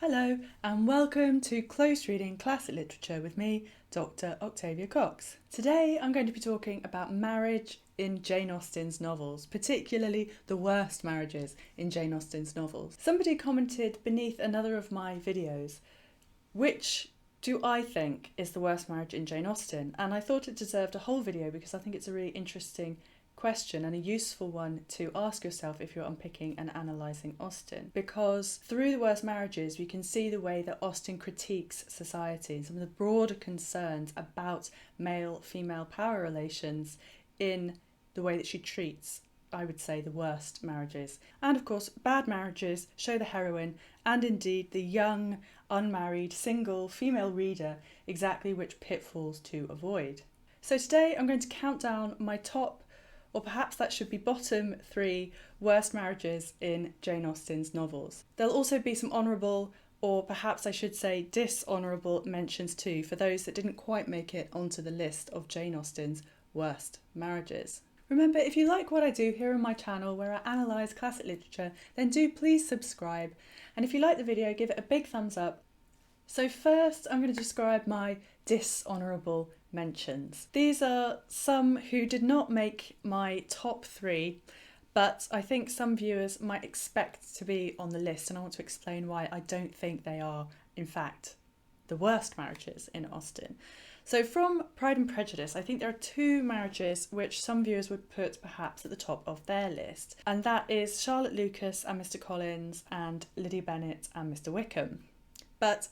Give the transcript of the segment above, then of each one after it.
Hello and welcome to Close Reading Classic Literature with me, Dr. Octavia Cox. Today I'm going to be talking about marriage in Jane Austen's novels, particularly the worst marriages in Jane Austen's novels. Somebody commented beneath another of my videos, which do I think is the worst marriage in Jane Austen? And I thought it deserved a whole video because I think it's a really interesting question and a useful one to ask yourself if you're unpicking and analysing Austen, because through the worst marriages we can see the way that Austen critiques society and some of the broader concerns about male-female power relations in the way that she treats, I would say, the worst marriages. And of course, bad marriages show the heroine and indeed the young, unmarried, single female reader exactly which pitfalls to avoid. So today I'm going to count down my top, or perhaps that should be bottom 3 worst marriages in Jane Austen's novels. There'll also be some honourable, or perhaps I should say dishonourable mentions too, for those that didn't quite make it onto the list of Jane Austen's worst marriages. Remember, if you like what I do here on my channel where I analyse classic literature, then do please subscribe. And if you like the video, give it a big thumbs up. So first, I'm going to describe my dishonourable mentions. These are some who did not make my top 3, but I think some viewers might expect to be on the list, and I want to explain why I don't think they are, in fact, the worst marriages in Austen. So from Pride and Prejudice, I think there are 2 marriages which some viewers would put perhaps at the top of their list, and that is Charlotte Lucas and Mr Collins and Lydia Bennet and Mr Wickham. But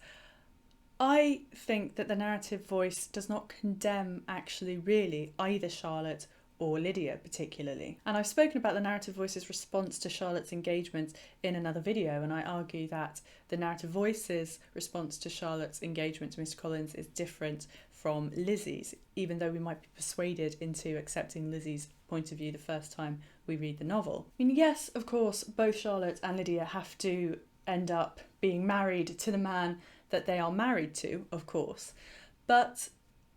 I think that the narrative voice does not condemn actually really either Charlotte or Lydia particularly. And I've spoken about the narrative voice's response to Charlotte's engagement in another video, and I argue that the narrative voice's response to Charlotte's engagement to Mr Collins is different from Lizzie's, even though we might be persuaded into accepting Lizzie's point of view the first time we read the novel. I mean, yes, of course, both Charlotte and Lydia have to end up being married to the man that they are married to, of course, but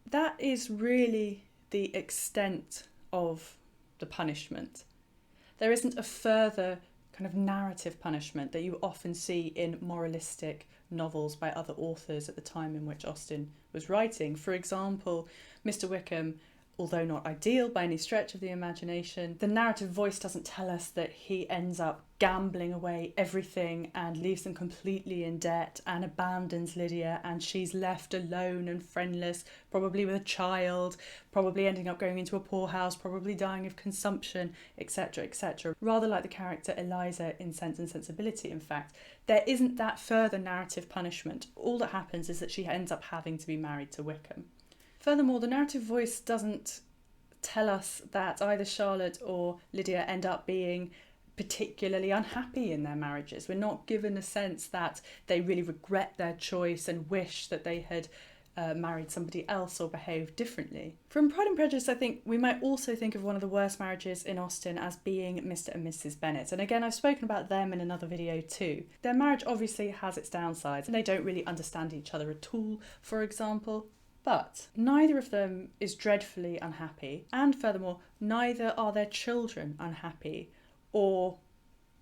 that is really the extent of the punishment. There isn't a further kind of narrative punishment that you often see in moralistic novels by other authors at the time in which Austen was writing. For example, Mr Wickham, although not ideal by any stretch of the imagination, the narrative voice doesn't tell us that he ends up gambling away everything and leaves them completely in debt and abandons Lydia, and she's left alone and friendless, probably with a child, probably ending up going into a poorhouse, probably dying of consumption, etc., etc. Rather like the character Eliza in Sense and Sensibility, in fact. There isn't that further narrative punishment. All that happens is that she ends up having to be married to Wickham. Furthermore, the narrative voice doesn't tell us that either Charlotte or Lydia end up being particularly unhappy in their marriages. We're not given a sense that they really regret their choice and wish that they had married somebody else or behaved differently. From Pride and Prejudice, I think we might also think of one of the worst marriages in Austen as being Mr and Mrs Bennet. And again, I've spoken about them in another video too. Their marriage obviously has its downsides, and they don't really understand each other at all, for example. But neither of them is dreadfully unhappy, and furthermore, neither are their children unhappy or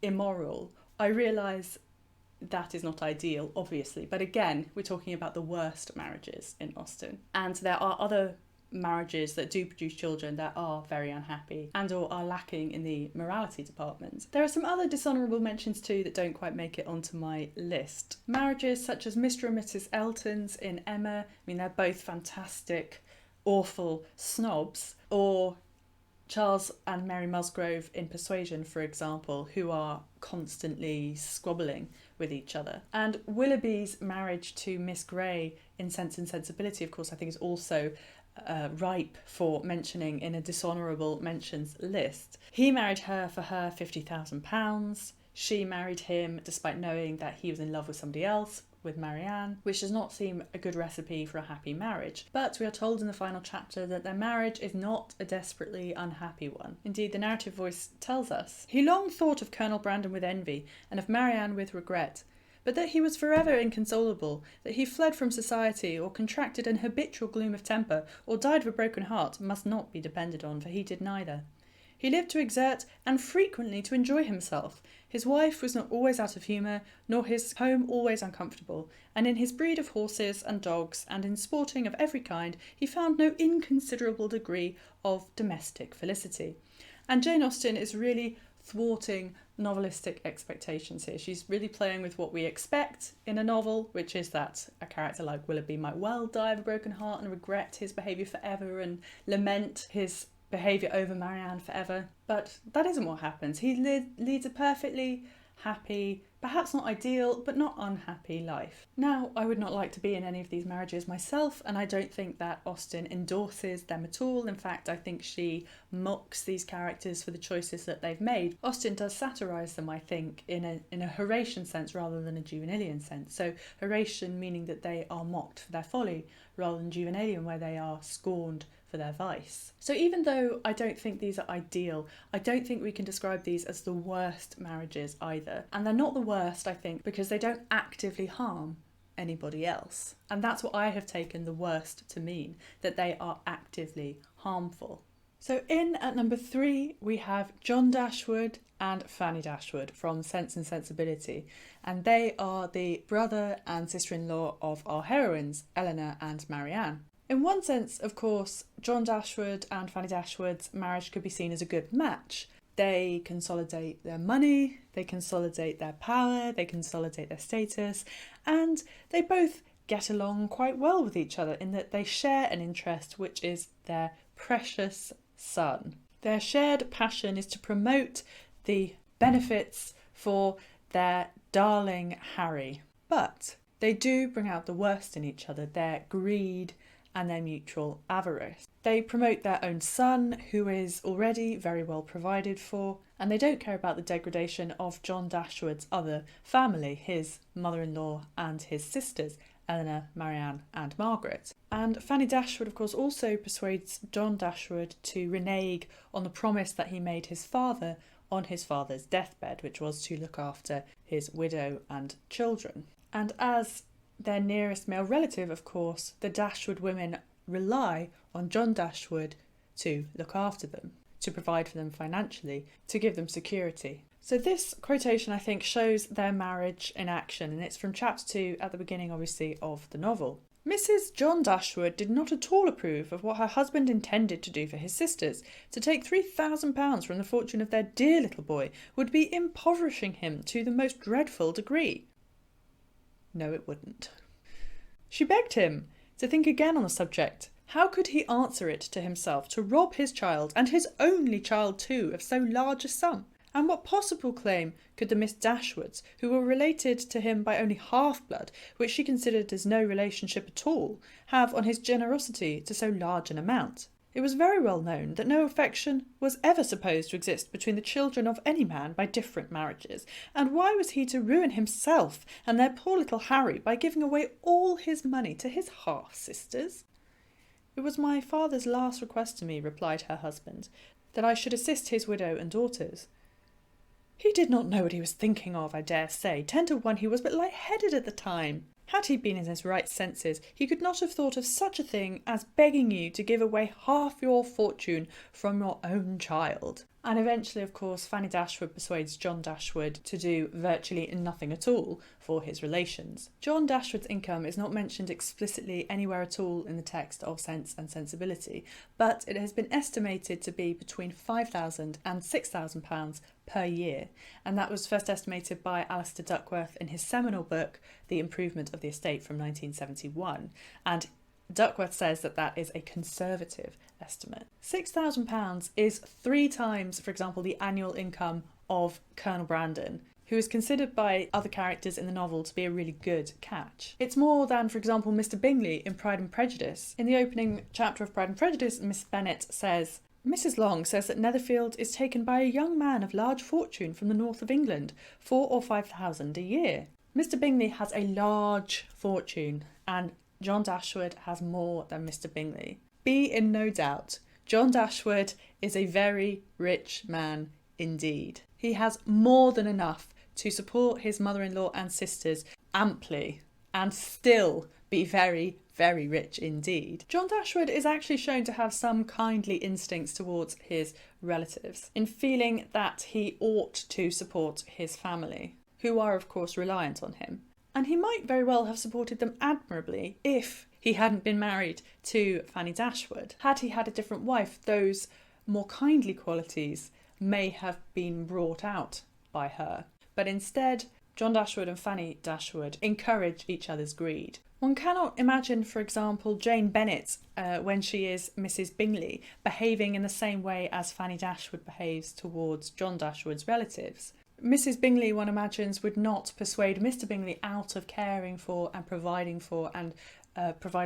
immoral. I realise that is not ideal, obviously, but again, we're talking about the worst marriages in Austen. And there are other marriages that do produce children that are very unhappy and or are lacking in the morality department. There are some other dishonourable mentions too that don't quite make it onto my list. Marriages such as Mr and Mrs Elton's in Emma, I mean, they're both fantastic, awful snobs, or Charles and Mary Musgrove in Persuasion, for example, who are constantly squabbling with each other. And Willoughby's marriage to Miss Grey in Sense and Sensibility, of course, I think is also ripe for mentioning in a dishonourable mentions list. He married her for her £50,000. She married him despite knowing that he was in love with somebody else, with Marianne, which does not seem a good recipe for a happy marriage. But we are told in the final chapter that their marriage is not a desperately unhappy one. Indeed, the narrative voice tells us, "He long thought of Colonel Brandon with envy, and of Marianne with regret, but that he was forever inconsolable, that he fled from society, or contracted an habitual gloom of temper, or died of a broken heart, must not be depended on, for he did neither. He lived to exert, and frequently to enjoy himself. His wife was not always out of humour, nor his home always uncomfortable, and in his breed of horses and dogs, and in sporting of every kind, he found no inconsiderable degree of domestic felicity. And Jane Austen is really thwarting novelistic expectations here. She's really playing with what we expect in a novel, which is that a character like Willoughby might well die of a broken heart and regret his behaviour forever and lament his behaviour over Marianne forever. But that isn't what happens. He leads a perfectly happy, perhaps not ideal, but not unhappy life. Now, I would not like to be in any of these marriages myself, and I don't think that Austen endorses them at all. In fact, I think she mocks these characters for the choices that they've made. Austen does satirise them, I think, in a Horatian sense rather than a Juvenalian sense. So Horatian meaning that they are mocked for their folly, rather than Juvenalian where they are scorned for their vice. So even though I don't think these are ideal, I don't think we can describe these as the worst marriages either. And they're not the worst, I think, because they don't actively harm anybody else. And that's what I have taken the worst to mean, that they are actively harmful. So in at number 3, we have John Dashwood and Fanny Dashwood from Sense and Sensibility. And they are the brother and sister-in-law of our heroines, Eleanor and Marianne. In one sense, of course, John Dashwood and Fanny Dashwood's marriage could be seen as a good match. They consolidate their money, they consolidate their power, they consolidate their status, and they both get along quite well with each other in that they share an interest, which is their precious son. Their shared passion is to promote the benefits for their darling Harry. But they do bring out the worst in each other, their greed and their mutual avarice. They promote their own son, who is already very well provided for, and they don't care about the degradation of John Dashwood's other family, his mother-in-law and his sisters, Eleanor, Marianne and Margaret. And Fanny Dashwood, of course, also persuades John Dashwood to renege on the promise that he made his father on his father's deathbed, which was to look after his widow and children. And as their nearest male relative, of course, the Dashwood women rely on John Dashwood to look after them, to provide for them financially, to give them security. So this quotation, I think, shows their marriage in action, and it's from chapter 2 at the beginning, obviously, of the novel. Mrs John Dashwood did not at all approve of what her husband intended to do for his sisters. To take £3,000 from the fortune of their dear little boy would be impoverishing him to the most dreadful degree. No, it wouldn't. She begged him to think again on the subject. How could he answer it to himself to rob his child, and his only child too, of so large a sum? And what possible claim could the Miss Dashwoods, who were related to him by only half-blood, which she considered as no relationship at all, have on his generosity to so large an amount? It was very well known that no affection was ever supposed to exist between the children of any man by different marriages, and why was he to ruin himself and their poor little Harry by giving away all his money to his half-sisters? It was my father's last request to me, replied her husband, that I should assist his widow and daughters. He did not know what he was thinking of, I dare say. 10 to 1 he was but light-headed at the time. Had he been in his right senses, he could not have thought of such a thing as begging you to give away half your fortune from your own child. And eventually, of course, Fanny Dashwood persuades John Dashwood to do virtually nothing at all for his relations. John Dashwood's income is not mentioned explicitly anywhere at all in the text of Sense and Sensibility, but it has been estimated to be between £5,000 and £6,000 per year, and that was first estimated by Alistair Duckworth in his seminal book, The Improvement of the Estate from 1971, and Duckworth says that that is a conservative estimate. £6,000 is 3 times, for example, the annual income of Colonel Brandon, who is considered by other characters in the novel to be a really good catch. It's more than, for example, Mr Bingley in Pride and Prejudice. In the opening chapter of Pride and Prejudice, Miss Bennet says, Mrs Long says that Netherfield is taken by a young man of large fortune from the north of England, 4,000 or 5,000 a year. Mr Bingley has a large fortune, and John Dashwood has more than Mr Bingley. Be in no doubt, John Dashwood is a very rich man indeed. He has more than enough to support his mother-in-law and sisters amply and still be very, very rich indeed. John Dashwood is actually shown to have some kindly instincts towards his relatives, in feeling that he ought to support his family, who are of course reliant on him. And he might very well have supported them admirably if he hadn't been married to Fanny Dashwood. Had he had a different wife, those more kindly qualities may have been brought out by her. But instead, John Dashwood and Fanny Dashwood encourage each other's greed. One cannot imagine, for example, Jane Bennet, when she is Mrs Bingley, behaving in the same way as Fanny Dashwood behaves towards John Dashwood's relatives. Mrs Bingley, one imagines, would not persuade Mr Bingley out of caring for and providing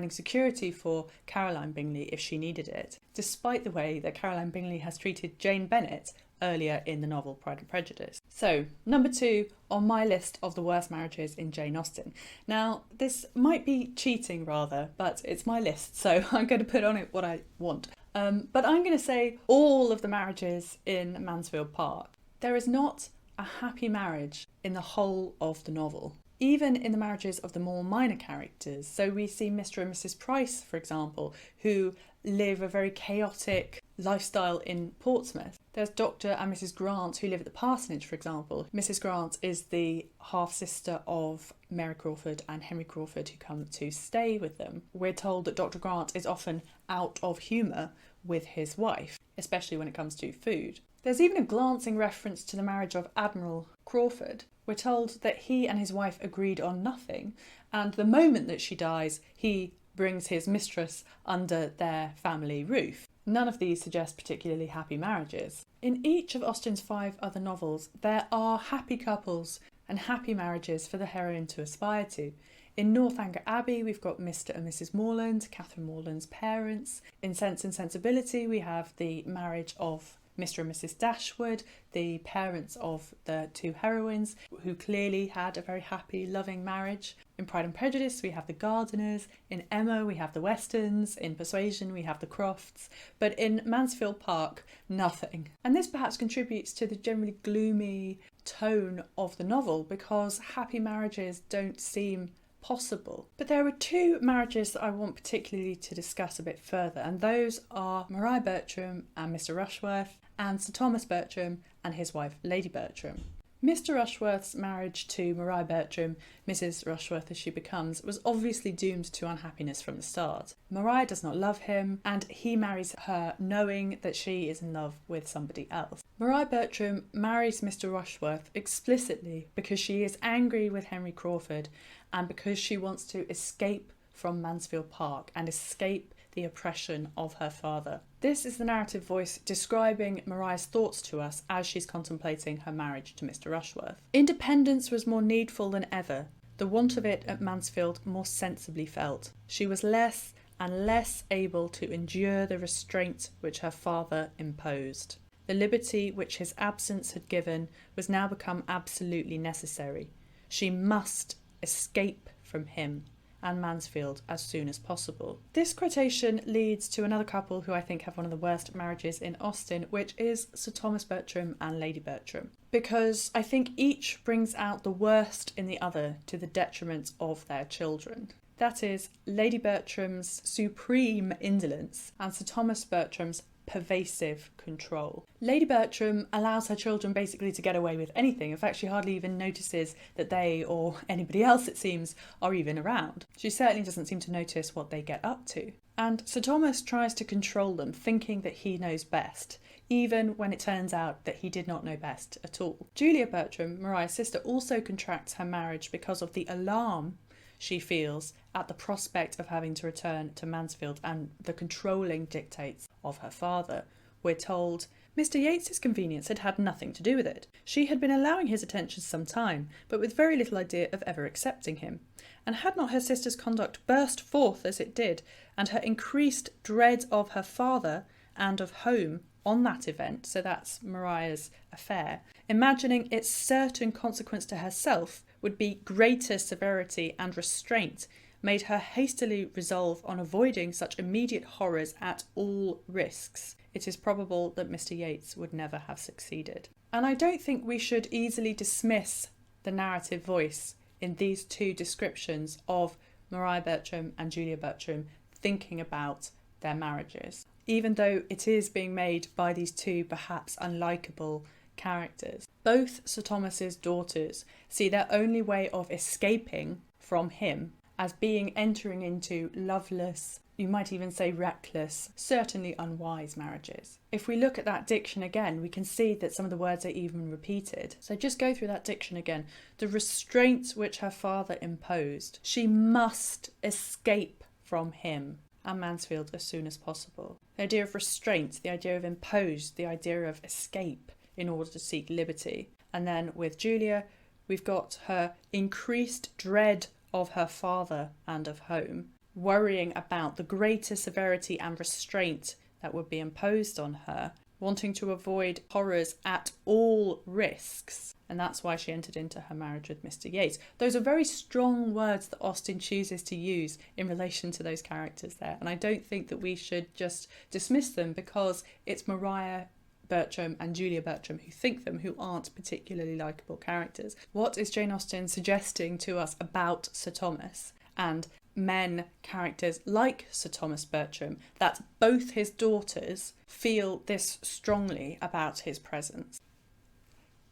security for Caroline Bingley if she needed it, despite the way that Caroline Bingley has treated Jane Bennet earlier in the novel Pride and Prejudice. So, number 2 on my list of the worst marriages in Jane Austen. Now, this might be cheating rather, but it's my list, so I'm going to put on it what I want. But I'm going to say all of the marriages in Mansfield Park. There is not a happy marriage in the whole of the novel, even in the marriages of the more minor characters. So we see Mr and Mrs Price, for example, who live a very chaotic lifestyle in Portsmouth. There's Dr and Mrs Grant who live at the parsonage, for example. Mrs Grant is the half-sister of Mary Crawford and Henry Crawford who come to stay with them. We're told that Dr Grant is often out of humour with his wife, especially when it comes to food. There's even a glancing reference to the marriage of Admiral Crawford. We're told that he and his wife agreed on nothing, and the moment that she dies, he brings his mistress under their family roof. None of these suggest particularly happy marriages. In each of Austen's 5 other novels, there are happy couples and happy marriages for the heroine to aspire to. In Northanger Abbey, we've got Mr and Mrs Morland, Catherine Morland's parents. In Sense and Sensibility, we have the marriage of Mr and Mrs Dashwood, the parents of the 2 heroines, who clearly had a very happy, loving marriage. In Pride and Prejudice, we have the Gardeners. In Emma, we have the Westons. In Persuasion, we have the Crofts. But in Mansfield Park, nothing. And this perhaps contributes to the generally gloomy tone of the novel, because happy marriages don't seem possible. But there are 2 marriages that I want particularly to discuss a bit further, and those are Maria Bertram and Mr Rushworth, and Sir Thomas Bertram and his wife Lady Bertram. Mr Rushworth's marriage to Maria Bertram, Mrs Rushworth as she becomes, was obviously doomed to unhappiness from the start. Maria does not love him, and he marries her knowing that she is in love with somebody else. Maria Bertram marries Mr Rushworth explicitly because she is angry with Henry Crawford and because she wants to escape from Mansfield Park and escape the oppression of her father. This is the narrative voice describing Maria's thoughts to us as she's contemplating her marriage to Mr Rushworth. Independence was more needful than ever, the want of it at Mansfield more sensibly felt. She was less and less able to endure the restraint which her father imposed. The liberty which his absence had given was now become absolutely necessary. She must escape from him and Mansfield as soon as possible. This quotation leads to another couple who I think have one of the worst marriages in Austen, which is Sir Thomas Bertram and Lady Bertram, because I think each brings out the worst in the other to the detriment of their children. That is, Lady Bertram's supreme indolence and Sir Thomas Bertram's pervasive control. Lady Bertram allows her children basically to get away with anything. In fact, she hardly even notices that they, or anybody else it seems, are even around. She certainly doesn't seem to notice what they get up to. And Sir Thomas tries to control them, thinking that he knows best, even when it turns out that he did not know best at all. Julia Bertram, Maria's sister, also contracts her marriage because of the alarm she feels at the prospect of having to return to Mansfield and the controlling dictates of her father. We're told Mr Yates's convenience had had nothing to do with it. She had been allowing his attentions some time, but with very little idea of ever accepting him. And had not her sister's conduct burst forth as it did, and her increased dread of her father and of home on that event, so that's Maria's affair, imagining its certain consequence to herself would be greater severity and restraint, made her hastily resolve on avoiding such immediate horrors at all risks. It is probable that Mr Yates would never have succeeded. And I don't think we should easily dismiss the narrative voice in these 2 descriptions of Maria Bertram and Julia Bertram thinking about their marriages, even though it is being made by these two perhaps unlikable characters. Both Sir Thomas's daughters see their only way of escaping from him as being entering into loveless, you might even say reckless, certainly unwise marriages. If we look at that diction again, we can see that some of the words are even repeated. So just go through that diction again. The restraints which her father imposed. She must escape from him and Mansfield as soon as possible. The idea of restraint, the idea of imposed, the idea of escape in order to seek liberty. And then with Julia, we've got her increased dread of her father and of home, worrying about the greater severity and restraint that would be imposed on her, wanting to avoid horrors at all risks. And that's why she entered into her marriage with Mr Yates. Those are very strong words that Austen chooses to use in relation to those characters there. And I don't think that we should just dismiss them because it's Maria Bertram and Julia Bertram who think them, who aren't particularly likeable characters. What is Jane Austen suggesting to us about Sir Thomas and men characters like Sir Thomas Bertram, that both his daughters feel this strongly about his presence?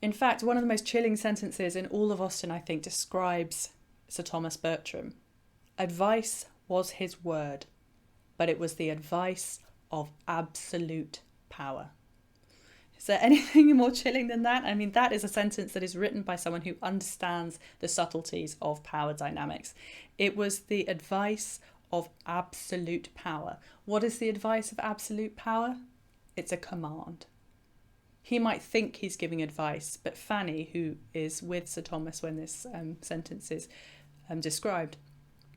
In fact, one of the most chilling sentences in all of Austen, I think, describes Sir Thomas Bertram. Advice was his word, but it was the advice of absolute power. Is there anything more chilling than that? I mean, that is a sentence that is written by someone who understands the subtleties of power dynamics. It was the advice of absolute power. What is the advice of absolute power? It's a command. He might think he's giving advice, but Fanny, who is with Sir Thomas when this sentence is described,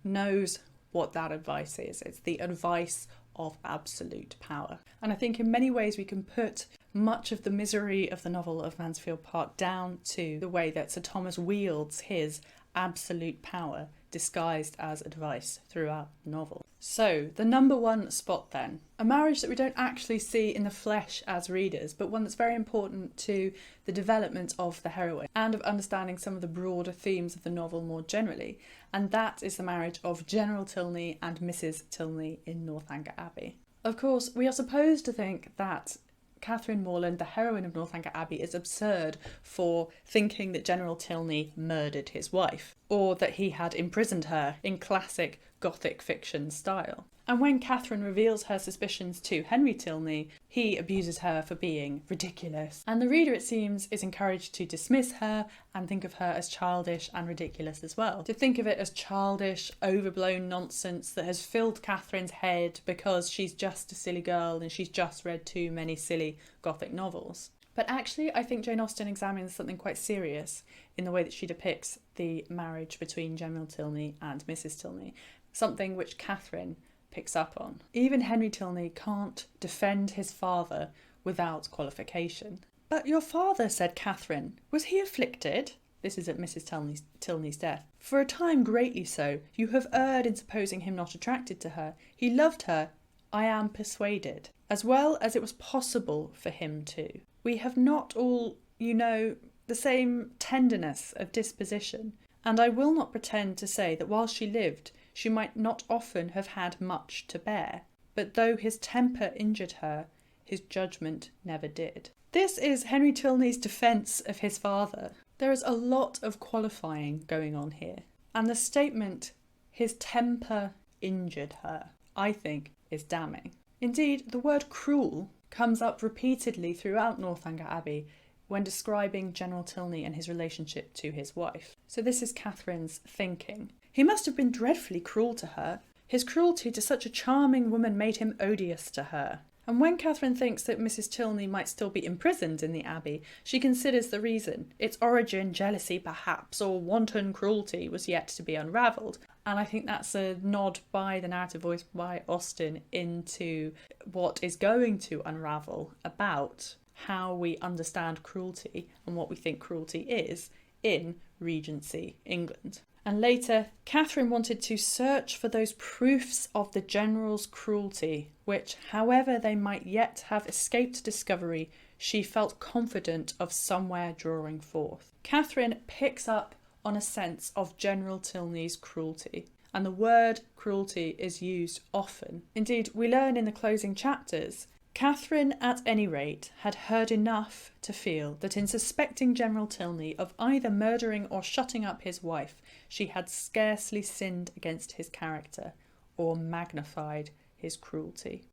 knows what that advice is. It's the advice of absolute power. And I think in many ways we can put much of the misery of the novel of Mansfield Park down to the way that Sir Thomas wields his absolute power disguised as advice throughout the novel. So, the number one spot then. A marriage that we don't actually see in the flesh as readers, but one that's very important to the development of the heroine and of understanding some of the broader themes of the novel more generally. And that is the marriage of General Tilney and Mrs Tilney in Northanger Abbey. Of course, we are supposed to think that Catherine Morland, the heroine of Northanger Abbey, is absurd for thinking that General Tilney murdered his wife, or that he had imprisoned her in classic Gothic fiction style. And when Catherine reveals her suspicions to Henry Tilney, he abuses her for being ridiculous. And the reader, it seems, is encouraged to dismiss her and think of her as childish and ridiculous as well. To think of it as childish, overblown nonsense that has filled Catherine's head because she's just a silly girl and she's just read too many silly Gothic novels. But actually, I think Jane Austen examines something quite serious in the way that she depicts the marriage between General Tilney and Mrs Tilney, something which Catherine picks up on. Even Henry Tilney can't defend his father without qualification. "But your father," said Catherine, "was he afflicted?" This is at Mrs Tilney's death. "For a time greatly so. You have erred in supposing him not attracted to her. He loved her, I am persuaded, as well as it was possible for him to. We have not all, the same tenderness of disposition, and I will not pretend to say that while she lived, she might not often have had much to bear, but though his temper injured her, his judgment never did." This is Henry Tilney's defence of his father. There is a lot of qualifying going on here, and the statement, "his temper injured her," I think is damning. Indeed, the word cruel comes up repeatedly throughout Northanger Abbey when describing General Tilney and his relationship to his wife. So this is Catherine's thinking. "He must have been dreadfully cruel to her. His cruelty to such a charming woman made him odious to her." And when Catherine thinks that Mrs Tilney might still be imprisoned in the Abbey, she considers the reason. Its origin, jealousy perhaps, or wanton cruelty was yet to be unravelled. And I think that's a nod by the narrative voice by Austen into what is going to unravel about how we understand cruelty and what we think cruelty is in Regency England. And later, Catherine wanted to search for those proofs of the general's cruelty, which, however they might yet have escaped discovery, she felt confident of somewhere drawing forth. Catherine picks up on a sense of General Tilney's cruelty. and the word cruelty is used often. Indeed, we learn in the closing chapters, Catherine, at any rate, had heard enough to feel that in suspecting General Tilney of either murdering or shutting up his wife, she had scarcely sinned against his character or magnified his cruelty.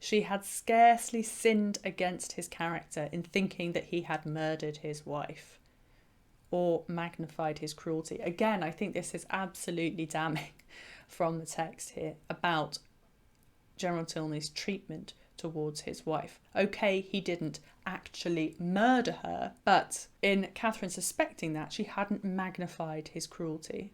She had scarcely sinned against his character in thinking that he had murdered his wife or magnified his cruelty. Again, I think this is absolutely damning from the text here about General Tilney's treatment towards his wife. Okay, he didn't actually murder her, but in Catherine suspecting that, she hadn't magnified his cruelty.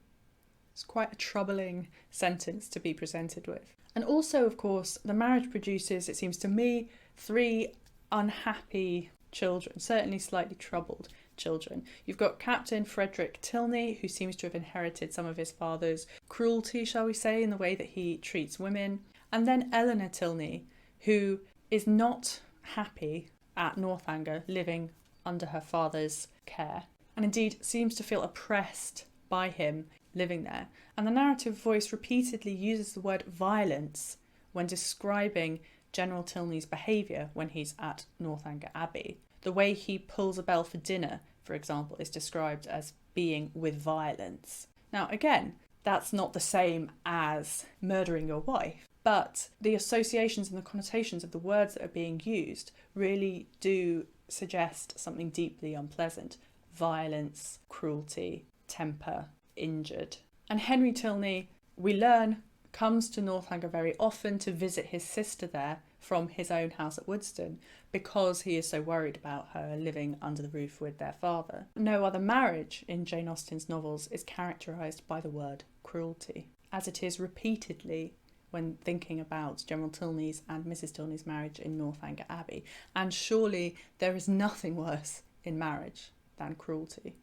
It's quite a troubling sentence to be presented with. And also, of course, the marriage produces, it seems to me, 3 unhappy children, certainly slightly troubled children. You've got Captain Frederick Tilney, who seems to have inherited some of his father's cruelty, shall we say, in the way that he treats women. And then Eleanor Tilney, who is not happy at Northanger, living under her father's care, and indeed seems to feel oppressed by him living there. And the narrative voice repeatedly uses the word violence when describing General Tilney's behaviour when he's at Northanger Abbey. The way he pulls a bell for dinner, for example, is described as being with violence. Now, again, that's not the same as murdering your wife, but the associations and the connotations of the words that are being used really do suggest something deeply unpleasant. Violence, cruelty, temper, injured. And Henry Tilney, we learn, comes to Northanger very often to visit his sister there from his own house at Woodston because he is so worried about her living under the roof with their father. No other marriage in Jane Austen's novels is characterised by the word cruelty, as it is repeatedly when thinking about General Tilney's and Mrs Tilney's marriage in Northanger Abbey. And surely there is nothing worse in marriage than cruelty.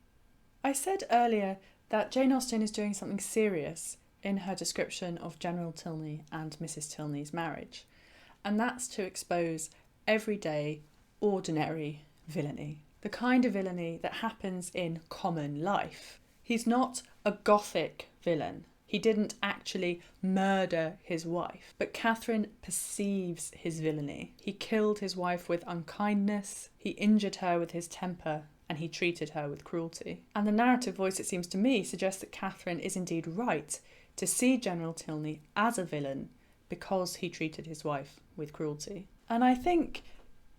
I said earlier that Jane Austen is doing something serious in her description of General Tilney and Mrs Tilney's marriage, and that's to expose everyday, ordinary villainy. The kind of villainy that happens in common life. He's not a gothic villain. He didn't actually murder his wife, but Catherine perceives his villainy. He killed his wife with unkindness, he injured her with his temper, and he treated her with cruelty. And the narrative voice, it seems to me, suggests that Catherine is indeed right to see General Tilney as a villain because he treated his wife with cruelty. And I think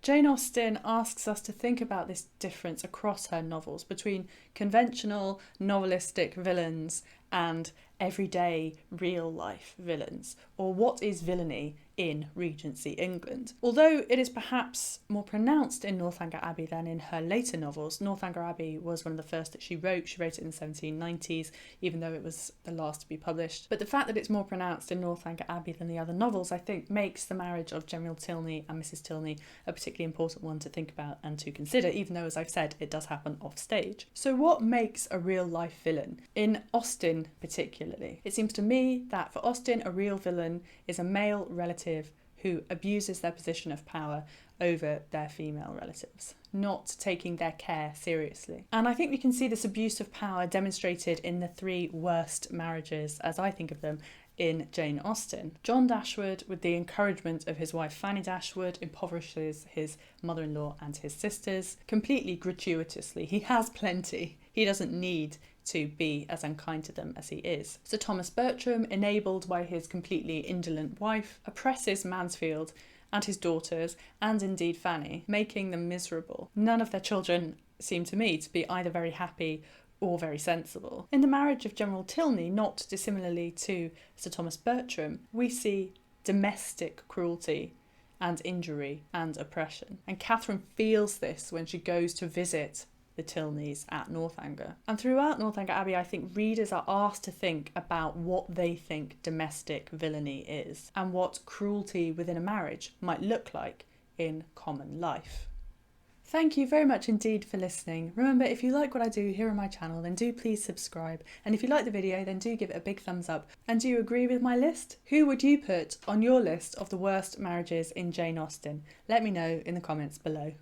Jane Austen asks us to think about this difference across her novels between conventional novelistic villains and everyday real-life villains, or what is villainy in Regency England. Although it is perhaps more pronounced in Northanger Abbey than in her later novels, Northanger Abbey was one of the first that she wrote. She wrote it in the 1790s, even though it was the last to be published. But the fact that it's more pronounced in Northanger Abbey than the other novels, I think, makes the marriage of General Tilney and Mrs Tilney a particularly important one to think about and to consider, even though, as I've said, it does happen off stage. So what makes a real-life villain? In Austen particularly, it seems to me that for Austen, a real villain is a male relative who abuses their position of power over their female relatives, not taking their care seriously. And I think we can see this abuse of power demonstrated in the 3 worst marriages, as I think of them, in Jane Austen. John Dashwood, with the encouragement of his wife Fanny Dashwood, impoverishes his mother-in-law and his sisters completely gratuitously. He has plenty. He doesn't need to be as unkind to them as he is. Sir Thomas Bertram, enabled by his completely indolent wife, oppresses Mansfield and his daughters, and indeed Fanny, making them miserable. None of their children seem to me to be either very happy or very sensible. In the marriage of General Tilney, not dissimilarly to Sir Thomas Bertram, we see domestic cruelty and injury and oppression. And Catherine feels this when she goes to visit the Tilneys at Northanger. And throughout Northanger Abbey, I think readers are asked to think about what they think domestic villainy is and what cruelty within a marriage might look like in common life. Thank you very much indeed for listening. Remember, if you like what I do here on my channel, then do please subscribe. And if you like the video, then do give it a big thumbs up. And do you agree with my list? Who would you put on your list of the worst marriages in Jane Austen? Let me know in the comments below.